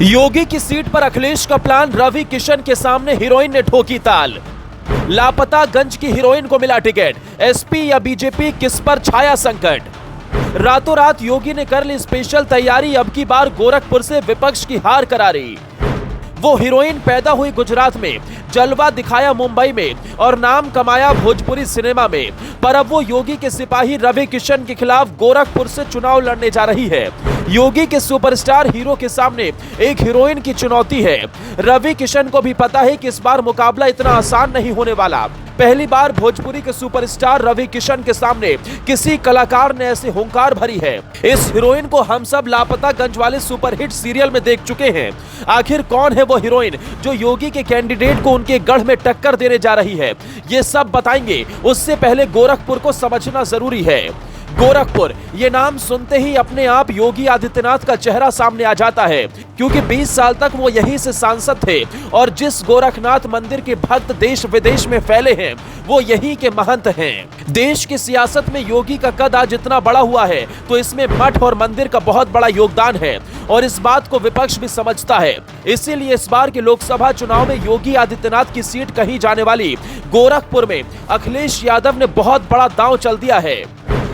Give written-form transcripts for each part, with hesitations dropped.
योगी की सीट पर अखिलेश का प्लान, रवि किशन के सामने हीरोइन ने ठोकी ताल। लापता गंज की हीरोइन को मिला टिकट, एसपी या बीजेपी, किस पर छाया संकट। रातों रात योगी ने कर ली स्पेशल तैयारी, अब की बार गोरखपुर से विपक्ष की हार करारी। वो हीरोइन पैदा हुई गुजरात में, जलवा दिखाया मुंबई में और नाम कमाया भोजपुरी सिनेमा में, पर अब वो योगी के सिपाही रवि किशन के खिलाफ गोरखपुर से चुनाव लड़ने जा रही है। योगी के सुपरस्टार हीरो के सामने एक हीरोइन की चुनौती है। रवि किशन को भी पता है कि इस बार मुकाबला इतना आसान नहीं होने वाला। पहली बार भोजपुरी के सुपरस्टार रवि किशन के सामने किसी कलाकार ने ऐसे हुंकार भरी है। इस हीरोइन को हम सब लापता गंज वाले सुपरहिट सीरियल में देख चुके हैं। आखिर कौन है वो हीरोइन जो योगी के कैंडिडेट को उनके गढ़ में टक्कर देने जा रही है, ये सब बताएंगे। उससे पहले गोरखपुर को समझना जरूरी है। गोरखपुर, ये नाम सुनते ही अपने आप योगी आदित्यनाथ का चेहरा सामने आ जाता है, क्योंकि 20 साल तक वो यहीं से सांसद थे और जिस गोरखनाथ मंदिर के भक्त देश विदेश में फैले हैं, वो यहीं के महंत हैं। देश की सियासत में योगी का कद आज इतना बड़ा हुआ है तो इसमें मठ और मंदिर का बहुत बड़ा योगदान है और इस बात को विपक्ष भी समझता है। इसीलिए इस बार के लोकसभा चुनाव में योगी आदित्यनाथ की सीट कही जाने वाली गोरखपुर में अखिलेश यादव ने बहुत बड़ा दांव चल दिया है।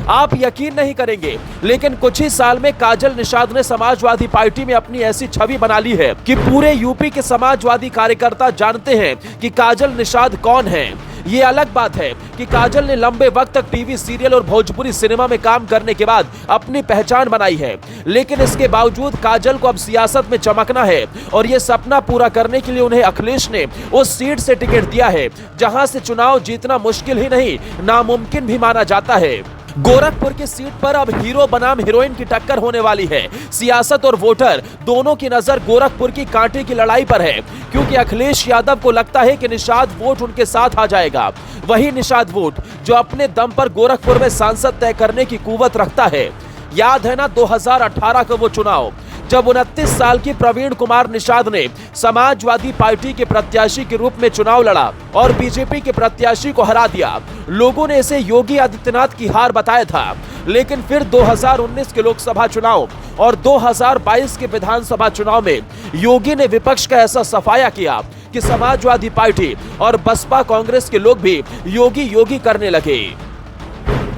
आप यकीन नहीं करेंगे, लेकिन कुछ ही साल में काजल निषाद ने समाजवादी पार्टी में अपनी ऐसी छवि बना ली है कि पूरे यूपी के समाजवादी कार्यकर्ता जानते हैं कि काजल निषाद कौन है। ये अलग बात है कि काजल ने लंबे वक्त तक टीवी सीरियल और भोजपुरी सिनेमा में काम करने के बाद अपनी पहचान बनाई है, लेकिन इसके बावजूद काजल को अब सियासत में चमकना है और ये सपना पूरा करने के लिए उन्हें अखिलेश ने उस सीट से टिकट दिया है जहां से चुनाव जीतना मुश्किल ही नहीं, नामुमकिन भी माना जाता है। गोरखपुर की सीट पर अब हीरो बनाम हीरोइन की टक्कर होने वाली है। सियासत और वोटर दोनों की नजर गोरखपुर की कांटे की लड़ाई पर है, क्योंकि अखिलेश यादव को लगता है कि निषाद वोट उनके साथ आ जाएगा। वही निषाद वोट जो अपने दम पर गोरखपुर में सांसद तय करने की कुव्वत रखता है। याद है ना 2018 का वो चुनाव, जब 29 साल की प्रवीण कुमार निषाद ने समाजवादी पार्टी के प्रत्याशी के रूप में चुनाव लड़ा और बीजेपी के प्रत्याशी को हरा दिया। लोगों ने इसे योगी आदित्यनाथ की हार बताया था, लेकिन फिर 2019 के लोकसभा चुनाव और 2022 के विधानसभा चुनाव में योगी ने विपक्ष का ऐसा सफाया किया कि समाजवादी पार्टी और बसपा कांग्रेस के लोग भी योगी योगी करने लगे।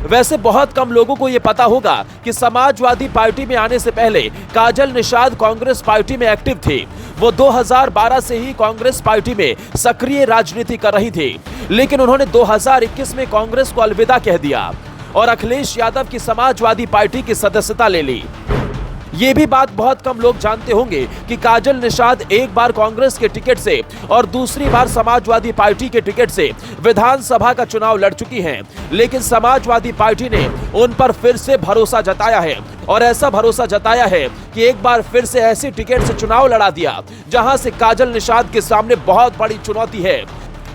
वैसे बहुत कम लोगों को यह पता होगा कि समाजवादी पार्टी में आने से पहले काजल निषाद कांग्रेस पार्टी में एक्टिव थी। वो 2012 से ही कांग्रेस पार्टी में सक्रिय राजनीति कर रही थी, लेकिन उन्होंने 2021 में कांग्रेस को अलविदा कह दिया और अखिलेश यादव की समाजवादी पार्टी की सदस्यता ले ली। ये भी बात बहुत कम लोग जानते होंगे कि काजल निषाद एक बार कांग्रेस के टिकट से और दूसरी बार समाजवादी पार्टी के टिकट से विधानसभा का चुनाव लड़ चुकी हैं, लेकिन समाजवादी पार्टी ने उन पर फिर से भरोसा जताया है और ऐसा भरोसा जताया है कि एक बार फिर से ऐसी टिकट से चुनाव लड़ा दिया जहां से काजल निषाद के सामने बहुत बड़ी चुनौती है।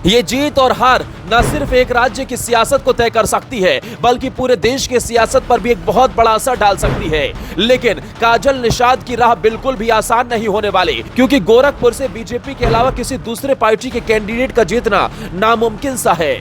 ये जीत और हार न सिर्फ एक राज्य की सियासत को तय कर सकती है, बल्कि पूरे देश की सियासत पर भी एक बहुत बड़ा असर डाल सकती है। लेकिन काजल निषाद की राह बिल्कुल भी आसान नहीं होने वाली, क्योंकि गोरखपुर से बीजेपी के अलावा किसी दूसरे पार्टी के कैंडिडेट का जीतना नामुमकिन सा है।